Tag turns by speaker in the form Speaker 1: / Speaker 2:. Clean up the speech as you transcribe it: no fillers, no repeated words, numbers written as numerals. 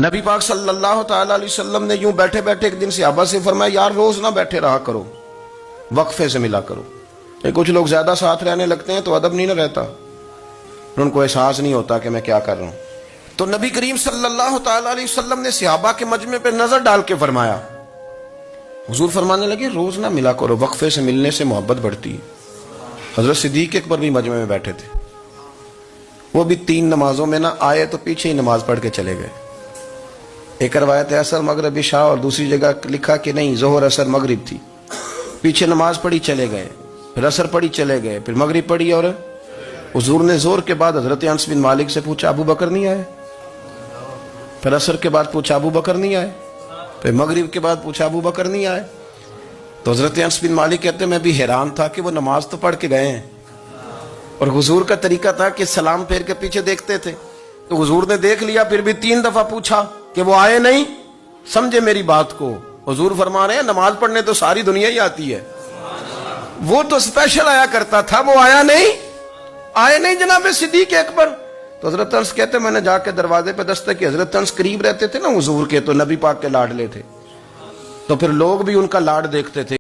Speaker 1: نبی پاک صلی اللہ تعالی علیہ وسلم نے یوں بیٹھے بیٹھے ایک دن صحابہ سے فرمایا یار روز نہ بیٹھے رہا کرو، وقفے سے ملا کرو۔ کچھ لوگ زیادہ ساتھ رہنے لگتے ہیں تو ادب نہیں نہ رہتا، ان کو احساس نہیں ہوتا کہ میں کیا کر رہا ہوں۔ تو نبی کریم صلی اللہ تعالی علیہ وسلم نے صحابہ کے مجمع پہ نظر ڈال کے فرمایا، حضور فرمانے لگے روز نہ ملا کرو، وقفے سے ملنے سے محبت بڑھتی ہے۔ حضرت صدیق اکبر بھی مجمع میں بیٹھے تھے، وہ بھی 3 نمازوں میں نہ آئے تو پیچھے ہی نماز پڑھ کے چلے گئے۔ ایک روایت ہے عصر مغرب عشاء، اور دوسری جگہ لکھا کہ نہیں ظہر عصر مغرب تھی، پیچھے نماز پڑھی چلے گئے، پھر عصر پڑھی چلے گئے، پھر مغرب پڑھی، اور حضور نے زور کے بعد حضرت انس بن مالک سے پوچھا ابو بکر نہیں آئے؟ پھر عصر کے بعد پوچھا ابو بکر نہیں آئے؟ پھر مغرب کے بعد پوچھا ابو بکر نہیں آئے؟ تو حضرت انس بن مالک کہتے ہیں میں بھی حیران تھا کہ وہ نماز تو پڑھ کے گئے ہیں، اور حضور کا طریقہ تھا کہ سلام پھیر کے پیچھے دیکھتے تھے، تو حضور نے دیکھ لیا، پھر بھی 3 دفعہ پوچھا کہ وہ آئے نہیں؟ سمجھے میری بات کو؟ حضور فرما رہے ہیں نماز پڑھنے تو ساری دنیا ہی آتی ہے، وہ تو اسپیشل آیا کرتا تھا، وہ آیا نہیں؟ آئے نہیں جناب صدیق اکبر؟ تو حضرت انس کہتے میں نے جا کے دروازے پہ دستک کی، حضرت انس قریب رہتے تھے نا حضور کے، تو نبی پاک کے لاڈلے تھے، تو پھر لوگ بھی ان کا لاڈ دیکھتے تھے۔